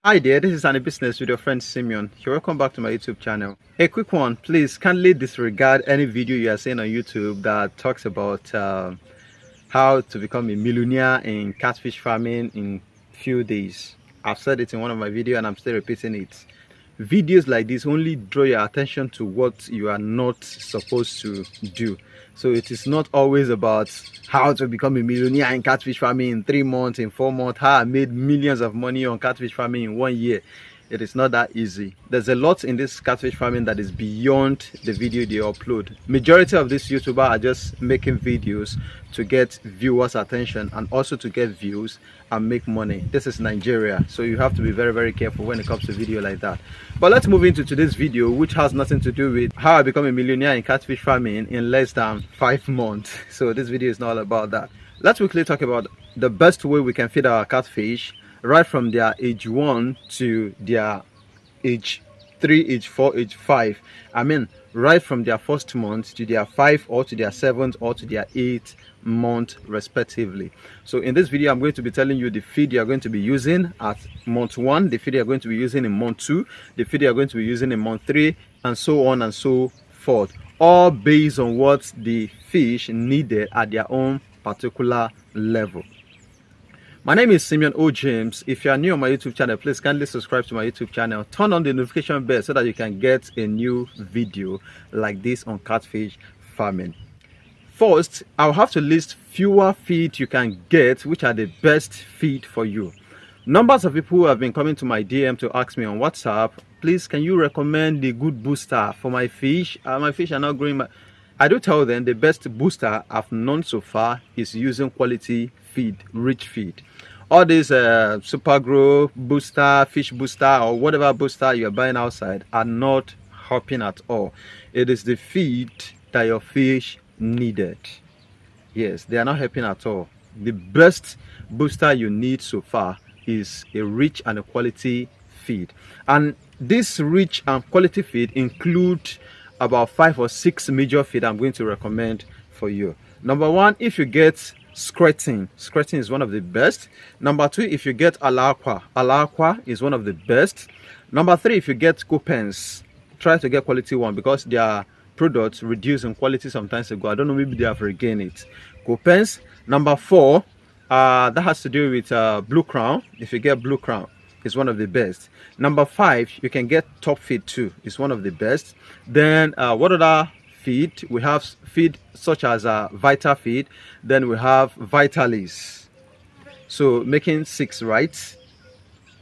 Hi there, this is AniBusiness with your friend Simeon. You're welcome back to my YouTube channel. A quick one, please kindly disregard any video you are seeing on YouTube that talks about how to become a millionaire in catfish farming in few days. I've said it in one of my videos and I'm still repeating it. Videos like this only draw your attention to what you are not supposed to do. So it is not always about how to become a millionaire in catfish farming in 3 months, in 4 months, how I made millions of money on catfish farming in 1 year. It is not that easy. There's a lot in this catfish farming that is beyond the video they upload. Majority of these YouTubers are just making videos to get viewers' attention and also to get views and make money. This is Nigeria, so you have to be very careful when it comes to video like that. But let's move into today's video, which has nothing to do with how I become a millionaire in catfish farming in less than 5 months. So this video is not all about that. Let's quickly talk about the best way we can feed our catfish right from their age 1 to their age 3, age 4, age 5. I mean, right from their first month to their 5 or to their 7th or to their 8th month respectively. So in this video I'm going to be telling you the feed you are going to be using at month 1, the feed you are going to be using in month 2, the feed you are going to be using in month 3, and so on and so forth, all based on what the fish needed at their own particular level. My name is Simeon O. James. If you are new on my YouTube channel, please kindly subscribe to my YouTube channel. Turn on the notification bell so that you can get a new video like this on catfish farming. First, I'll have to list fewer feed you can get, which are the best feed for you. Numbers of people who have been coming to my DM to ask me on WhatsApp, please can you recommend the good booster for my fish? My fish are not growing. I do tell them the best booster I've known so far is using quality feed, rich feed. All these super grow booster, fish booster, or whatever booster you're buying outside are not helping at all. It is the feed that your fish needed. Yes, they are not helping at all. The best booster you need so far is a rich and a quality feed. And this rich and quality feed include about 5 or 6 major feed I'm going to recommend for you. Number 1, if you get skirting is one of the best. Number 2, if you get alaqua is one of the best. Number 3, if you get coupons, try to get quality one because their products reduce in quality sometimes ago. I don't know, maybe they have regained it. Coupons. Number 4, that has to do with blue crown. If you get blue crown, it's one of the best. Number 5, you can get top feed too. It's one of the best. Then what other feed? We have feed such as Vita feed. Then we have Vitalis. So making 6, right?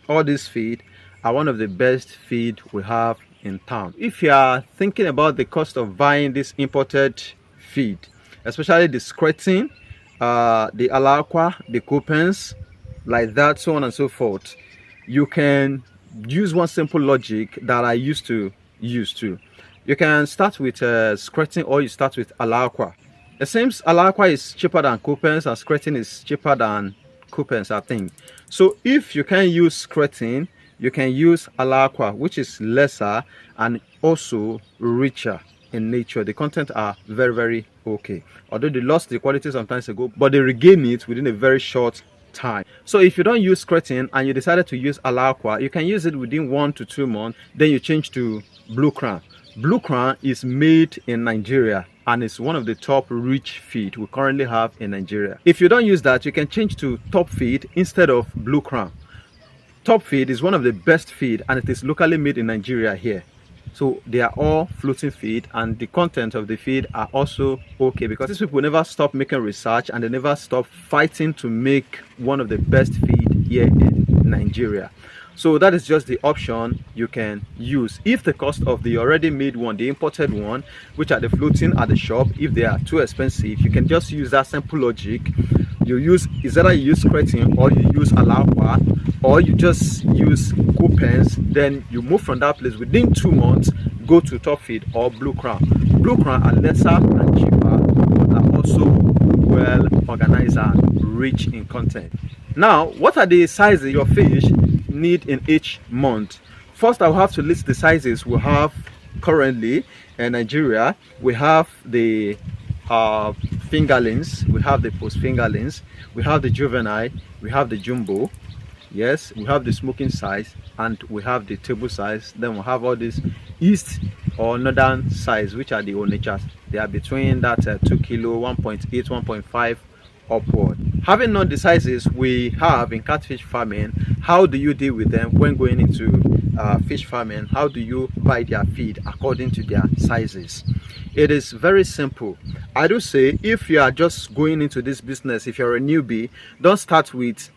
All these feed are one of the best feed we have in town. If you are thinking about the cost of buying this imported feed, especially the skirting, the alaqua, the coupons, like that, so on and so forth, you can use one simple logic that I used to use too. You can start with skirting or you start with alaqua. It seems alaqua is cheaper than coupons and skirting is cheaper than coupons, I think. So if you can use skirting, you can use alaqua, which is lesser and also richer in nature. The content are very okay. Although they lost the quality sometimes ago, but they regain it within a very short time. So if you don't use skirting and you decided to use alaqua, you can use it within 1 to 2 months. Then you change to blue crown. Blue crown is made in Nigeria and it's one of the top rich feed we currently have in Nigeria. If you don't use that, you can change to top feed instead of blue crown. Top feed is one of the best feed and it is locally made in Nigeria here. So they are all floating feed and the content of the feed are also okay because these people never stop making research and they never stop fighting to make one of the best feed here in Nigeria. So that is just the option you can use. If the cost of the already made one, the imported one, which are the floating at the shop, if they are too expensive, you can just use that simple logic. You use, is either you use skirting or you use alaqua or you just use coupons. Then you move from that place within 2 months, go to top feed or blue crown. Blue crown are lesser and cheaper, but are also well organized and rich in content. Now, what are the sizes your fish need in each month? First, I'll have to list the sizes we have currently in Nigeria. We have the fingerlings, we have the post fingerlings, we have the juvenile, we have the jumbo. Yes, we have the smoking size and we have the table size. Then we have all these east or northern size, which are the onechas. They are between that 2 kilo, 1.8, 1.5 upward. Having known the sizes we have in catfish farming, how do you deal with them when going into fish farming? How do you buy their feed according to their sizes? It is very simple. I do say, if you are just going into this business, if you're a newbie, don't start with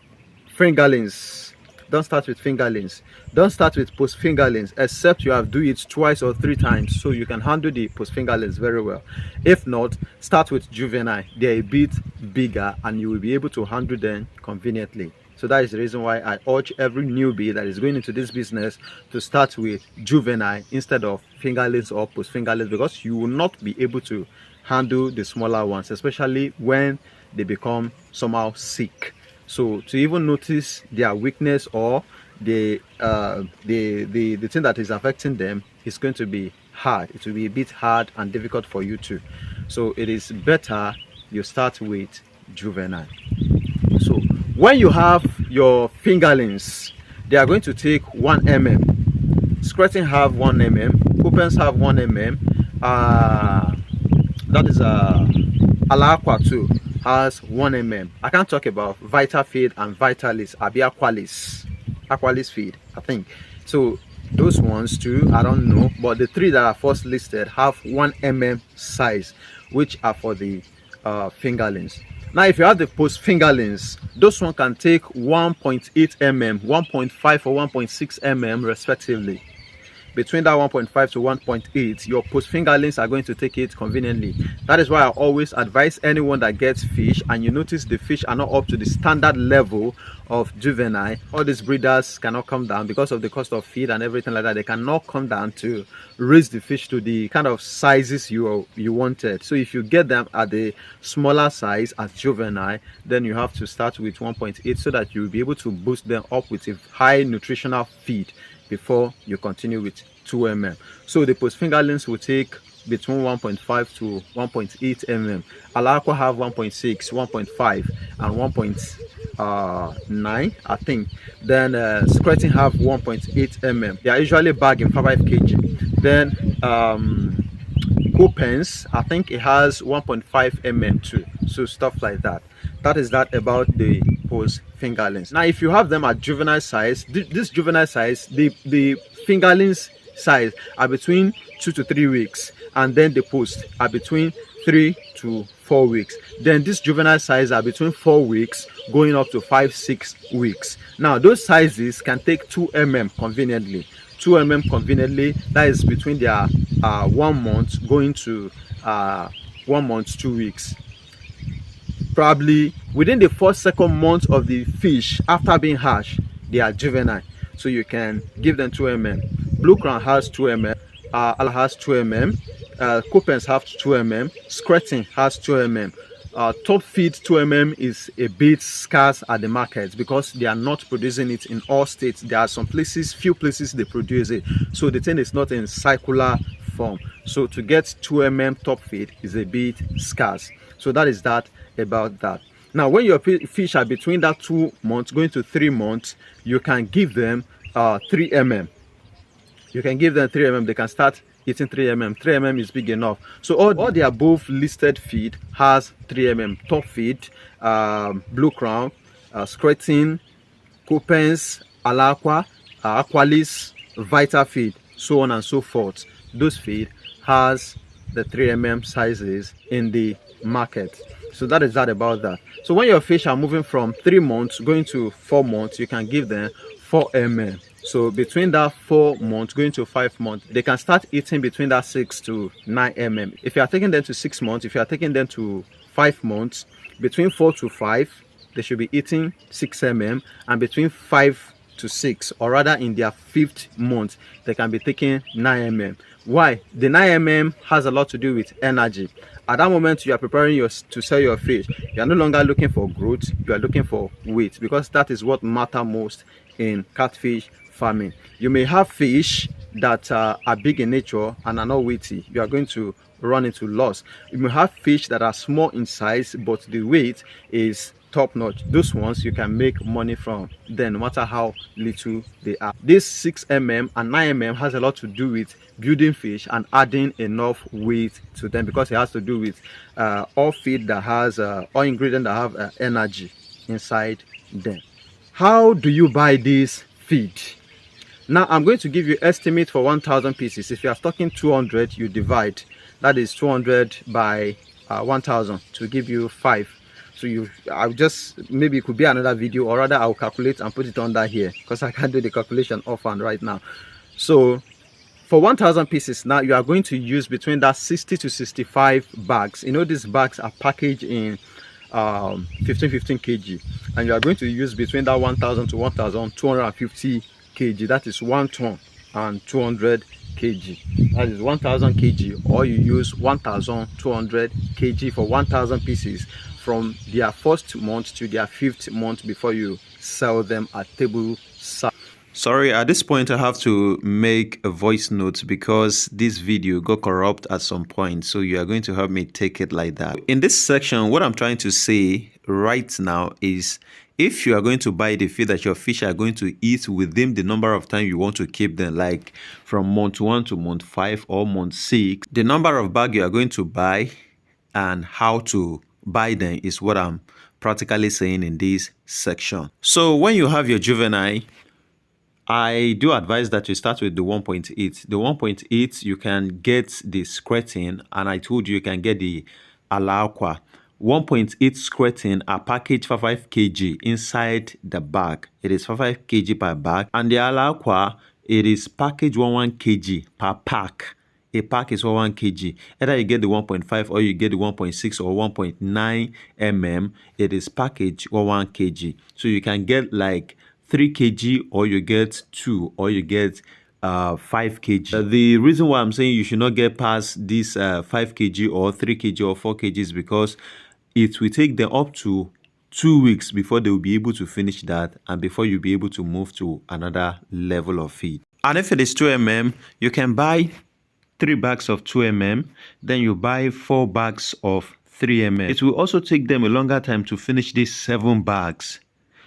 fingerlings. Don't start with fingerlings. Don't start with post fingerlings, except you have do it twice or 3 times so you can handle the post fingerlings very well. If not, start with juvenile. They're a bit bigger and you will be able to handle them conveniently. So that is the reason why I urge every newbie that is going into this business to start with juvenile instead of fingerlings or post fingerlings, because you will not be able to handle the smaller ones, especially when they become somehow sick. So to even notice their weakness or the thing that is affecting them is going to be hard. It will be a bit hard and difficult for you too. So it is better you start with juvenile. So when you have your fingerlings, they are going to take 1 mm. Skirting have 1 mm. Coupons have 1 mm. That is Alaqua too has 1 mm. I can't talk about Vita Feed and Vitalis, Abi Aqualis Feed, I think. So those ones too, I don't know, but the 3 that are first listed have 1 mm size, which are for the fingerlings. Now if you have the post fingerlings, those one can take 1.8 mm, 1.5 or 1.6 mm respectively. Between that 1.5 to 1.8, your post fingerlings are going to take it conveniently. That is why I always advise anyone that gets fish and you notice the fish are not up to the standard level of juvenile. All these breeders cannot come down because of the cost of feed and everything like that. They cannot come down to raise the fish to the kind of sizes you wanted. So if you get them at the smaller size as juvenile, then you have to start with 1.8 so that you'll be able to boost them up with a high nutritional feed before you continue with 2 mm. So the post fingerlings will take between 1.5 to 1.8 mm. Alaqua have 1.6, 1.5 and 1.9, I think. Then skirting have 1.8 mm. They are usually bagged in 5 kg. Then Coupons, I think it has 1.5 mm too. So stuff like that. That is that about the post fingerlings. Now if you have them at juvenile size, this juvenile size, the fingerlings size are between 2 to 3 weeks, and then the post are between 3 to 4 weeks. Then this juvenile size are between 4 weeks going up to 5-6 weeks. Now those sizes can take 2 mm conveniently. 2 mm conveniently, that is between their 1 month going to 1 month 2 weeks. Probably within the first second month of the fish after being hatched, they are juvenile, so you can give them 2 mm. Blue Crown has 2 mm, Ala has 2 mm, Coupons have 2 mm, Skirting has 2 mm. Top feed 2 mm is a bit scarce at the market because they are not producing it in all states. There are some places, few places they produce it, so the thing is not in circular form. So to get 2 mm top feed is a bit scarce. So that is that about that. Now when your fish are between that 2 months going to 3 months, you can give them 3 mm. You can give them 3 mm. They can start eating 3 mm. 3 mm is big enough. So all the above listed feed has 3 mm top feed, Blue Crown, Skirting, Coupons, Alaqua, Aqualis, Vita Feed, so on and so forth. Those feed has the 3 mm sizes in the market. So that is that about that. So when your fish are moving from 3 months going to 4 months, you can give them 4 mm. So between that 4 months going to 5 months, they can start eating between that 6 to 9 mm. If you are taking them to 6 months, if you are taking them to 5 months, between 4 to 5, they should be eating 6 mm, and between 5 to 6, or rather in their 5th month, they can be taking 9 mm. Why? The 9 mm has a lot to do with energy. At that moment you are preparing to sell your fish, you are no longer looking for growth, you are looking for weight, because that is what matters most in catfish farming. You may have fish that are big in nature and are not weighty, you are going to run into loss. You may have fish that are small in size but the weight is top notch. Those ones you can make money from them, no matter how little they are. This 6mm and 9mm has a lot to do with building fish and adding enough weight to them, because it has to do with all feed that has all ingredients that have energy inside them. How do you buy this feed? Now I'm going to give you estimate for 1,000 pieces. If you are stocking 200, you divide, that is 200 by 1,000 to give you 5. So I'll just, maybe it could be another video, or rather I'll calculate and put it under here, because I can't do the calculation offhand right now. So for 1,000 pieces, now you are going to use between that 60 to 65 bags. You know, these bags are packaged in 15 kg, and you are going to use between that 1,000 to 1,250 kg. That is 1 ton and 200 kg. That is 1,000 kg, or you use 1,200 kg for 1,000 pieces from their first month to their 5th month before you sell them at table size. Sorry, at this point I have to make a voice note because this video got corrupt at some point, so you are going to help me take it like that. In this section, what I'm trying to say right now is, if you are going to buy the feed that your fish are going to eat within the number of time you want to keep them, like from month 1 to month 5 or month 6, the number of bags you are going to buy and how to buy them is what I'm practically saying in this section. So when you have your juvenile, I do advise that you start with the 1.8. The 1.8, you can get the skirting, and I told you can get the alaqua. 1.8 skirting are packaged for 5 kg inside the bag. It is for 5 kg per bag, and the alaqua, it is packaged 1 kg per pack. A pack is 1 kg. Either you get the 1.5 or you get the 1.6 or 1.9 mm. It is packaged 1 kg. So you can get like 3 kg, or you get 2, or you get 5 kg. The reason why I'm saying you should not get past this 5 kg or 3 kg or 4 kg is because it will take them up to 2 weeks before they will be able to finish that, and before you'll be able to move to another level of feed. And if it is 2 mm, you can buy 3 bags of 2 mm, then you buy 4 bags of 3 mm. It will also take them a longer time to finish these 7 bags.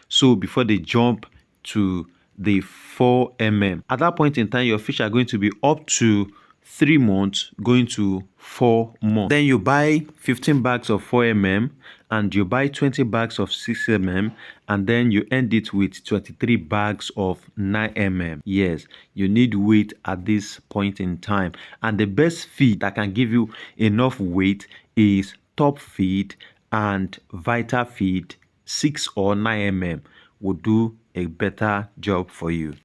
So before they jump to the 4 mm, at that point in time, your fish are going to be up to 3 months, going to 4 months. Then you buy 15 bags of 4 mm, and you buy 20 bags of 6 mm, and then you end it with 23 bags of 9 mm. Yes, you need weight at this point in time, and the best feed that can give you enough weight is top feed and vital feed. 6 or 9 mm will do a better job for you.